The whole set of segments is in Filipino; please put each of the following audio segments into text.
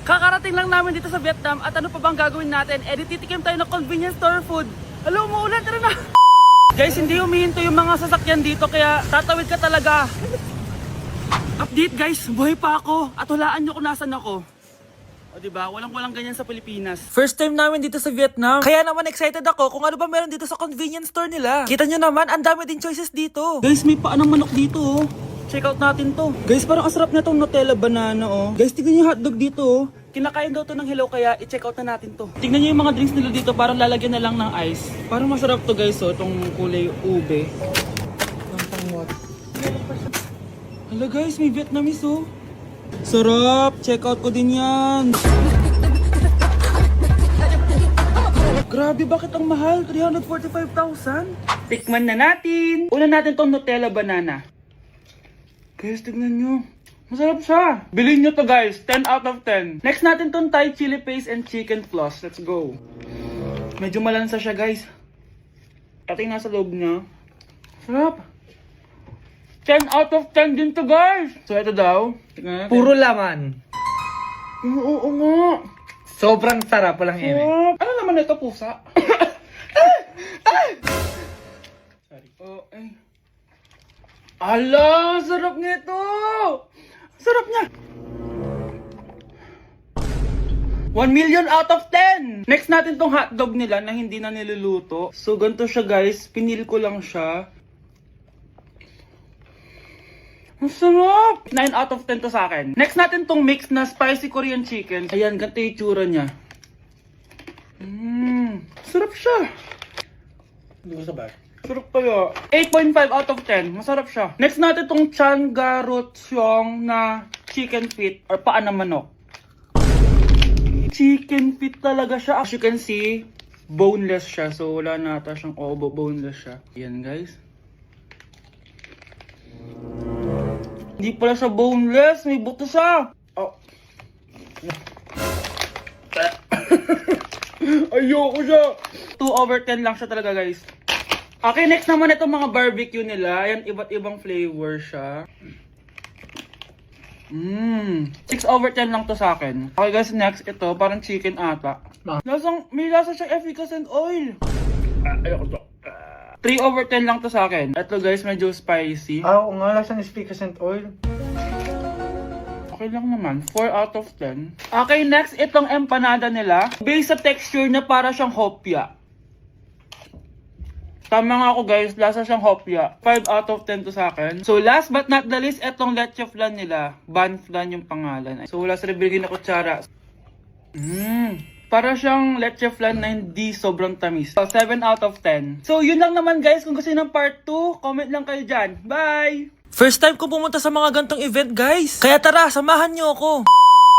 Kakarating lang namin dito sa Vietnam at ano pa bang gagawin natin? Titikim tayo ng convenience store food. Hello, umuulan, tara na! Guys, hindi humihinto yung mga sasakyan dito kaya tatawid ka talaga. Update guys, buhay pa ako at hulaan nyo kung nasan ako. O diba, walang ganyan sa Pilipinas. First time namin dito sa Vietnam. Kaya naman excited ako kung ano ba meron dito sa convenience store nila. Kita nyo naman, ang dami din choices dito. Guys, may paa ng manok dito oh. Check out natin to. Guys, parang asarap na tong Nutella banana oh. Guys, tignan yung hotdog dito oh. Kinakain daw to ng hello kaya i-check out na natin to. Tignan nyo yung mga drinks nila dito, parang lalagyan na lang ng ice. Parang masarap to guys oh, tong kulay ube. Hala guys, may Vietnamese oh. Sarap! Check out ko din yan. Grabe, bakit ang mahal? 345,000? Tikman na natin. Una natin tong Nutella banana. Guys, tignan nyo. Masarap siya. Bilhin nyo to guys. 10 out of 10. Next natin tong Thai chili paste and chicken floss. Let's go. Medyo malansa siya guys. Ito yung nasa loob niya. Sarap. 10 out of 10 din to guys. So ito daw. Puro laman. Oo nga. Sobrang sarap, walang eme. Ano naman ito, pusa? Sorry. Oh, ay. Ala, sarap nito! Sarap niya! 1 million out of 10! Next natin tong hotdog nila na hindi na niluluto. So, ganito siya guys. Pinil ko lang siya. Ang sarap! 9 out of 10 to sa akin. Next natin tong mix na spicy Korean chicken. Ayan, ganito yung itsura niya. Sarap siya. Hindi ko sabay. Sarap kaya. 8.5 out of 10. Masarap siya. Next natin tong Chan Garotsyong na chicken feet or paa ng manok. Chicken feet talaga siya. As you can see, boneless siya. So wala na ata siyang obo. Boneless siya. Yan guys. Hindi pala siya boneless. May buto siya. Oh. Ayoko siya. 2 over 10 lang siya talaga guys. Okay, next naman itong mga barbecue nila. Ayan, iba't ibang flavor siya. 6 over 10 lang to sa akin. Okay guys, next ito, parang chicken ata. May lasa siyang efficacent oil. Ayoko to. 3 over 10 lang to sa akin. Ito guys, medyo spicy. Oo nga, lasang efficacent oil. Okay lang naman, 4 out of 10. Okay, next itong empanada nila. Based sa texture na para siyang hopya. Tama nga ako guys, lasa siyang hopya. 5 out of 10 to sa akin. So last but not the least, itong leche flan nila. Ban flan yung pangalan. So wala sa ribigin na kutsara. Para siyang leche flan na hindi sobrang tamis. So 7 out of 10. So yun lang naman guys. Kung gusto niyo ng part 2, comment lang kayo dyan. Bye! First time ko pumunta sa mga gantong event guys. Kaya tara, samahan niyo ako.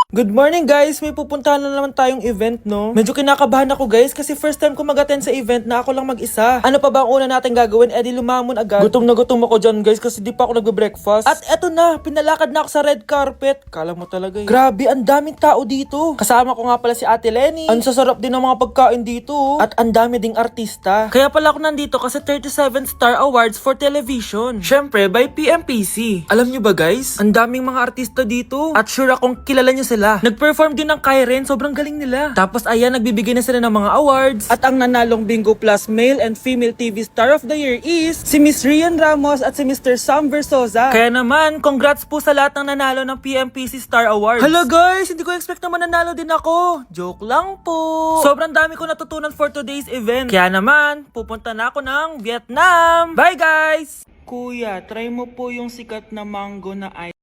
Good morning guys! May pupuntahan na naman tayong event, no? Medyo kinakabahan ako guys kasi first time ko mag-attend sa event na ako lang mag-isa. Ano pa ba ang una natin gagawin? Di lumamon agad. Gutom na gutom ako dyan guys kasi di pa ako nagbe-breakfast. At eto na, pinalakad na ako sa red carpet. Kala mo talaga eh. Grabe, ang daming tao dito. Kasama ko nga pala si Ate Lenny. Ang sasarap din ng mga pagkain dito. At ang dami ding artista. Kaya pala ako nandito kasi 37 Star Awards for Television. Syempre, by PMPC. Alam nyo ba guys? Ang daming mga artista dito. At sure akong kilala nyo sila. Nag-perform din ng Kairen, sobrang galing nila. Tapos ayan, nagbibigay na sila ng mga awards. At ang nanalong Bingo Plus Male and Female TV Star of the Year is si Miss Rian Ramos at si Mr. Sam Versosa. Kaya naman, congrats po sa lahat ng nanalo ng PMPC Star Awards. Hello guys, hindi ko expect na mananalo din ako. Joke lang po. Sobrang dami ko natutunan for today's event. Kaya naman, pupunta na ako ng Vietnam. Bye guys! Kuya, try mo po yung sikat na mango na ice.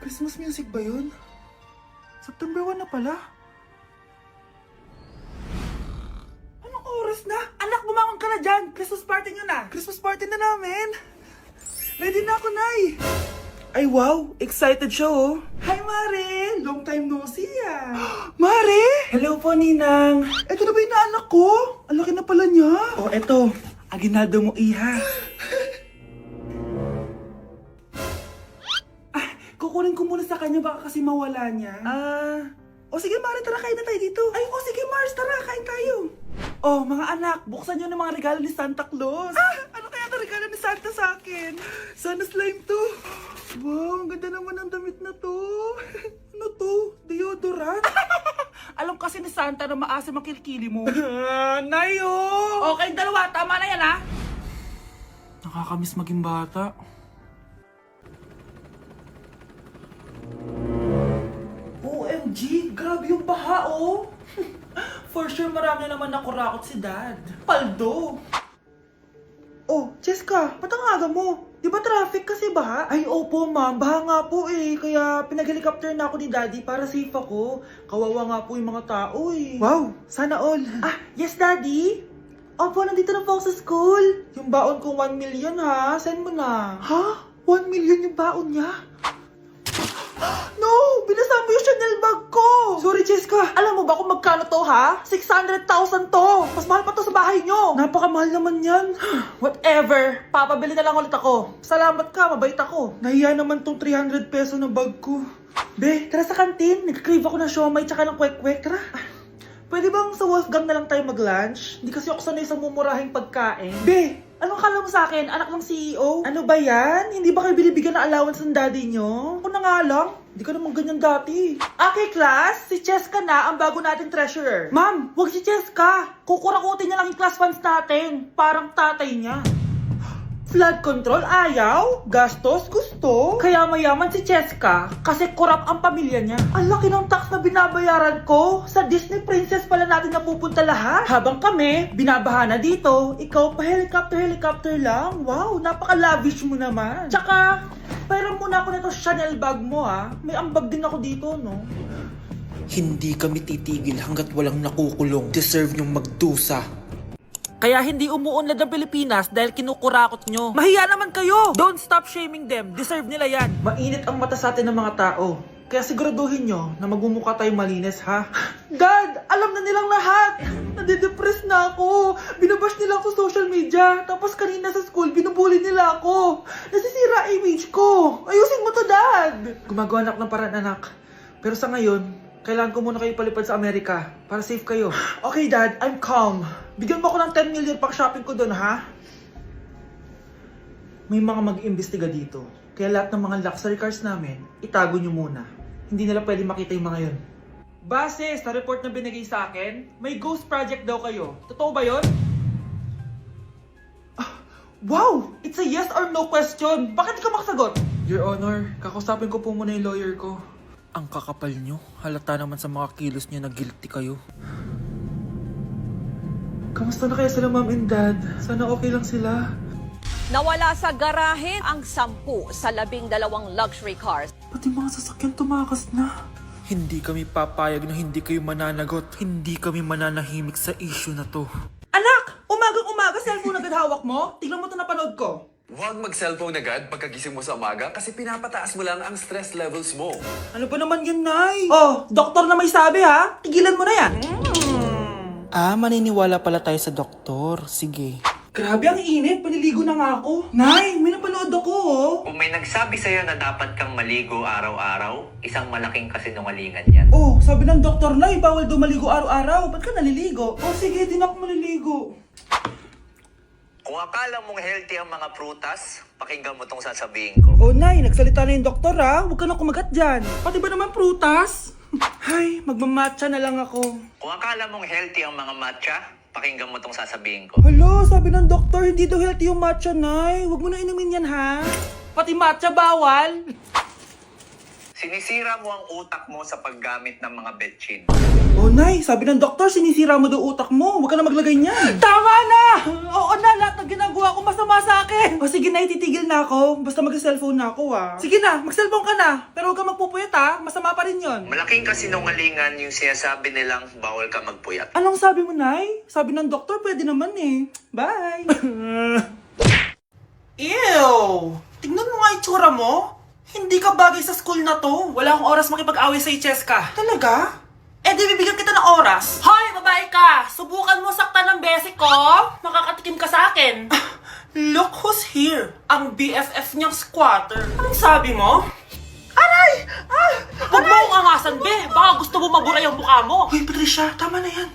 Christmas music ba yun? September 1 na pala. Anong oras na? Anak, bumangon ka na dyan! Christmas party nyo na! Christmas party na namin! Ready na ako, Nay! Ay wow! Excited siya oh! Hi, Mare! Long time no see ah! Mare! Hello po, Ninang! Eto na ba yung naanak ko? Ang laki na pala niya! Oh, eto! Aginaldo mo, iha! Kukunin ko muna sa kanya baka kasi mawala niya. O sige Mare, tara kain na tayo dito. Ay, o sige Mars, tara kain tayo. Oh, mga anak, buksan nyo ng mga regalo ni Santa Claus. Ano kaya ang regalo ni Santa sa akin? Sana slime to. Wow, ang ganda naman ng damit na to. Santa na maasim ang kilikili mo. Nayo! Okay, dalawa. Tama na yan, ha? Nakakamiss maging bata. OMG, grabe yung baha, oh. For sure, marami naman nakurakot si Dad. Paldo. Oh, Cheska, ba't ang aga mo? Di ba traffic kasi baha? Ay, opo ma'am, baha nga po eh. Kaya pinag-helicopter na ako ni Daddy para safe ako. Kawawa nga po yung mga tao eh. Wow, sana all. Ah, yes Daddy? Opo, nandito na po ako sa school. Yung baon ko 1 million ha, send mo na. Ha? 1 million yung baon niya? No! Binasa mo yung Chanel bag ko! Sorry, Cheska. Alam mo ba kung magkano to, ha? 600,000 to! Mas mahal pa to sa bahay nyo! Napakamahal naman yan. Whatever. Papabili na lang ulit ako. Salamat ka, mabait ako. Nahiya naman tong 300 peso na bag ko. Be, tara sa kantin. Nag-crave ako ng siomay tsaka ng kwek-kwek. Tara. Pwede bang sa Wolfgang na lang tayo mag-lunch? Hindi kasi ako sanay sa mumurahing pagkain. Be, anong kala mo sa akin? Anak ng CEO? Ano ba yan? Hindi ba kayo binibigyan ng allowance ng daddy nyo? Ako na nga lang. Hindi ka naman ganyan dati. Okay, class. Si Cheska na ang bago nating treasurer. Ma'am, wag si Cheska. Kukurakutin niya lang yung class funds natin. Parang tatay niya. Flood control, ayaw. Gastos, gusto. Kaya mayaman si Cheska kasi korap ang pamilya niya. Ang laki ng tax na binabayaran ko. Sa Disney Princess pala natin napupunta lahat. Habang kami, binabaha na dito. Ikaw pa helicopter lang. Wow, napaka-lavish mo naman. Tsaka, pairam muna ako nito Chanel bag mo ha. May ambag din ako dito, no? Hindi kami titigil hanggat walang nakukulong. Deserve nyong magdusa. Kaya hindi umuunlad ang Pilipinas dahil kinukurakot nyo. Mahiya naman kayo! Don't stop shaming them. Deserve nila yan. Mainit ang mata sa atin ng mga tao. Kaya siguraduhin nyo na magmumukha tayo malinis, ha? Dad! Alam na nilang lahat! Nadidepress na ako. Binabash nila ako sa social media. Tapos kanina sa school, binubuli nila ako. Nasisira image ko. Ayusin mo to, Dad! Gumagawa na ako ng paraan, anak. Pero sa ngayon, kailangan ko muna kayo palipad sa Amerika para safe kayo. Okay, Dad. I'm calm. Bigyan mo ako ng 10 million pang shopping ko doon, ha? May mga mag-iimbestiga dito. Kaya lahat ng mga luxury cars namin, itago nyo muna. Hindi nila pwede makita yung mga yun. Base sa report na binigay sa akin, may ghost project daw kayo. Totoo ba yun? Wow! It's a yes or no question. Bakit di ka makasagot? Your Honor, kakausapin ko po muna yung lawyer ko. Ang kakapal nyo. Halata naman sa mga kilos nyo na guilty kayo. Kamusta na kaya sila, Mom and Dad? Sana okay lang sila. Nawala sa garahe ang 10 sa 12 luxury cars. Pati mga sasakyan tumakas na. Hindi kami papayag na hindi kayo mananagot. Hindi kami mananahimik sa issue na to. Anak! Umagang-umaga, cellphone agad hawak mo? Tignan mo ito napanood ko. Huwag mag-cellphone agad pagkagising mo sa umaga kasi pinapataas mo lang ang stress levels mo. Ano ba naman yan, Nay? Oh, doktor na may sabi ha. Tigilan mo na yan. Ah, maniniwala pala tayo sa doktor. Sige. Grabe ang init. Paliligo na nga ako. Nay, may napanood ako oh. Kung may nagsabi sa'yo na dapat kang maligo araw-araw, isang malaking kasinungalingan yan. Oh, sabi ng doktor, Nay, bawal daw maligo araw-araw. Ba't ka naliligo? Oh, sige, din ako maliligo. Kung akala mong healthy ang mga prutas, pakinggan mo tong sasabihin ko. Oh, Nay, nagsalita na yung doktor ha. Huwag ka na kumagat dyan. Pati ba naman prutas? Ay, magmamatcha na lang ako. Kung akala mong healthy ang mga matcha, pakinggan mo tong sasabihin ko. Hala, sabi ng doktor, hindi daw healthy yung matcha, Nay. Huwag mo na inumin yan, ha? Pati matcha bawal. Sinisira mo ang utak mo sa paggamit ng mga betchin. Oh, Nay, sabi ng doktor, sinisira mo daw utak mo. Huwag ka na maglagay niyan. Tama na! Oo na, lahat ng ginagawa ko masama sa akin. O sige, Nay, titigil na ako. Basta mag-cellphone na ako, ha? Sige na, mag-cellphone ka na. Pero huwag ka magpupuyat, ha? Masama pa rin yon. Malaking kasinungalingan yung sinasabi nilang bawal ka magpuyat. Anong sabi mo, Nay? Sabi ng doktor, pwede naman eh. Bye! Ew! Tingnan mo nga itsura mo. Hindi ka bagay sa school na to. Wala akong oras makipag-away sa Cheska. Talaga? Eh di bibigyan kita ng oras. Hoy, babae ka! Subukan mo saktan ng basic ko. Makakatikim ka sa akin. Look who's here. Ang BFF niyang squatter. Anong sabi mo? Aray! Huwag mo akong angasan, be. Baka gusto mo mabura yung mukha mo. Hoy, Patricia, tama na yan.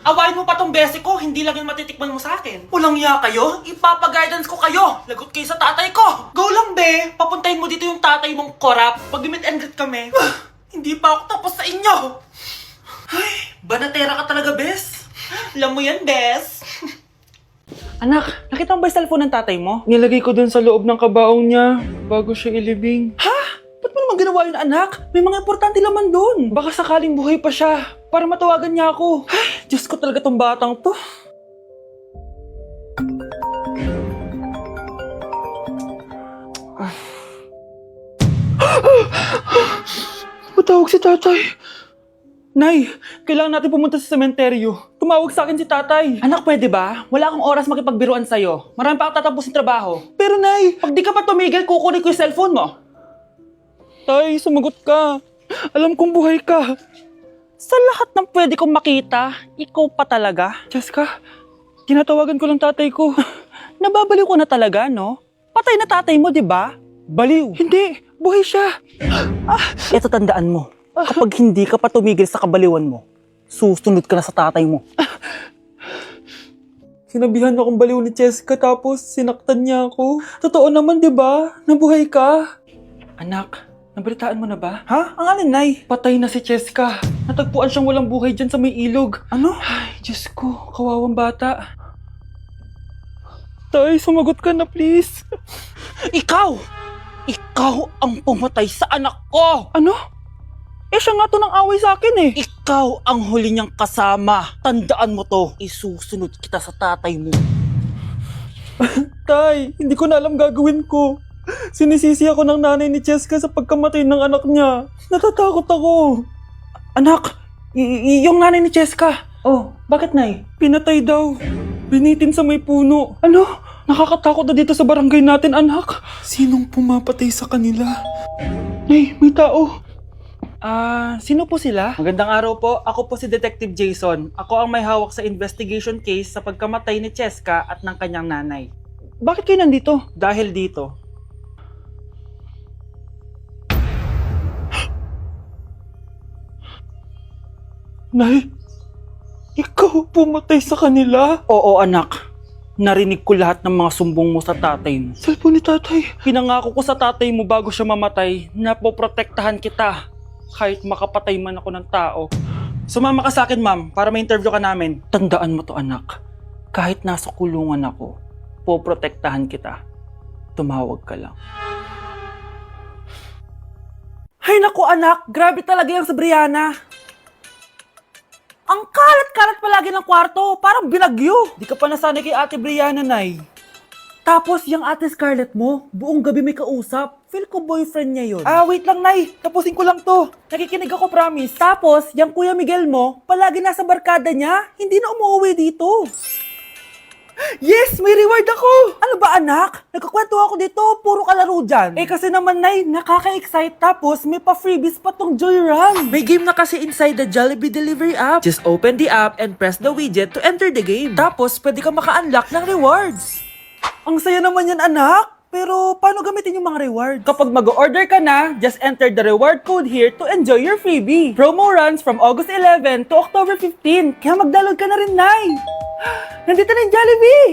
Awayin mo pa tong basic ko, hindi lang yung matitikman mo sa akin. Walang iya kayo, ipapaguidance ko kayo. Lagot kayo sa tatay ko. Go lang, be. Papuntahin mo dito yung tatay mong korap. Pag meet and greet kami. Hindi pa ako tapos sa inyo. Ay, Banatera ka talaga, Bes. Alam mo yan, Bes. Anak, nakita mo ba yung cellphone ng tatay mo? Nilagay ko dun sa loob ng kabaong niya bago siya ilibing. Ha? Ba't mo naman ginawa yun, anak? May mga importante laman dun. Baka sakaling buhay pa siya para matawagan niya ako. Ay, Diyos ko talaga tong batang to. Patawag si tatay. Nay, kailangan natin pumunta sa sementeryo. Tumawag sa akin si tatay. Anak, pwede ba? Wala akong oras makipagbiruan sa'yo. Marami pa ako tatapusin trabaho. Pero Nay, pag di ka pa tumigil, kukunin ko yung cellphone mo. Tay, sumagot ka. Alam kong buhay ka. Sa lahat ng pwede kong makita, ikaw pa talaga. Jessica, tinatawagan ko lang tatay ko. Nababaliw ko na talaga, no? Patay na tatay mo, di ba? Baliw. Hindi, buhay siya. Ito tandaan mo. Kapag hindi ka pa tumigil sa kabaliwan mo, susunod ka na sa tatay mo. Sinabihan akong baliw ni Jessica tapos sinaktan niya ako. Totoo naman, di ba? Nabuhay ka. Anak, nabalitaan mo na ba? Ha? Ang alin, Nay? Patay na si Jessica. Natagpuan siyang walang buhay dyan sa may ilog. Ano? Ay, Diyos ko, kawawang bata. Tay, sumagot ka na please. Ikaw! Ikaw ang pumatay sa anak ko! Ano? Eh siya nga to ng away sa akin eh. Ikaw ang huli niyang kasama. Tandaan mo to. Isusunod kita sa tatay mo. Tay, hindi ko na alam gagawin ko. Sinisisi ako ng nanay ni Jessica sa pagkamatay ng anak niya. Natatakot ako. Anak, yung nanay ni Jessica. Oh, bakit Nay? Pinatay daw. Binitin sa may puno. Ano? Nakakatakot na dito sa barangay natin, anak. Sinong pumapatay sa kanila? Nay, may tao. Sino po sila? Magandang araw po. Ako po si Detective Jason. Ako ang may hawak sa investigation case sa pagkamatay ni Jessica at ng kanyang nanay. Bakit kayo nandito? Dahil dito. Nay, ikaw pumatay sa kanila? Oo, anak. Narinig ko lahat ng mga sumbong mo sa tatay mo. Cellphone ni tatay. Pinangako ko sa tatay mo bago siya mamatay na poprotektahan kita. Kahit makapatay man ako ng tao. Sumama ka sa akin, ma'am, para ma-interview ka namin. Tandaan mo to, anak. Kahit nasa kulungan ako, poprotektahan kita. Tumawag ka lang. Hay naku, anak! Grabe talaga yung sa Brianna. Ang kalat-kalat palagi ng kwarto. Parang binagyo. Di ka pa nasanay kay Ate Brianna, Nay. Tapos, yung Ate Scarlett mo, buong gabi may kausap. Feel ko boyfriend niya yun. Wait lang, Nay. Tapusin ko lang to. Nakikinig ako, promise. Tapos, yung Kuya Miguel mo, palagi nasa barkada niya. Hindi na umuwi dito. Yes! May reward ako! Ano ba, anak? Nagkakwento ako dito. Puro kalaro dyan. Eh, kasi naman, Nay, nakaka-excite. Tapos, may pa-freebies pa tong Joy Run. May game na kasi inside the Jollibee Delivery app. Just open the app and press the widget to enter the game. Tapos, pwede ka maka-unlock ng rewards. Ang saya naman yan, anak. Pero, paano gamitin yung mga reward? Kapag mag-order ka na, just enter the reward code here to enjoy your freebie. Promo runs from August 11 to October 15. Kaya mag-download ka na rin, Nay. Nandito na yung Jollibee!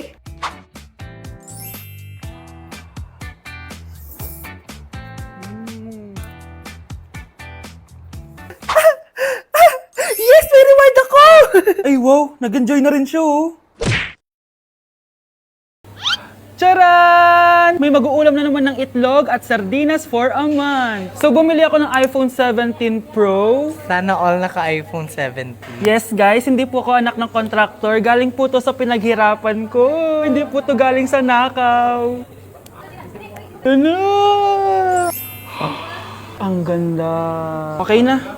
Yes! May reward ako! Ay, wow. Nag-enjoy na rin siya, oh. Charan! May mag-uulam na naman ng itlog at sardinas for a month. So, bumili ako ng iPhone 17 Pro. Sana all naka-iPhone 17. Yes, guys, hindi po ako anak ng contractor. Galing po to sa pinaghirapan ko. Hindi po to galing sa nakaw. Ano? Ang ganda. Okay na.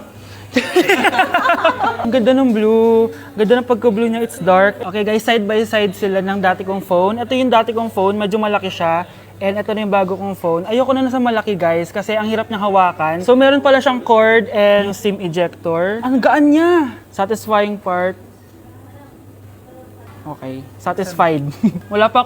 Ang ganda ng blue. Ganda ng pagka-blue niya. It's dark. Okay guys, side by side sila ng dati kong phone. Ito yung dati kong phone. Medyo malaki siya. And ito na yung bago kong phone. Ayoko na nasa malaki guys kasi ang hirap niyang hawakan. So meron pala siyang cord and yung SIM ejector. Ang gaan niya. Satisfying part. Okay. Satisfied. Wala pa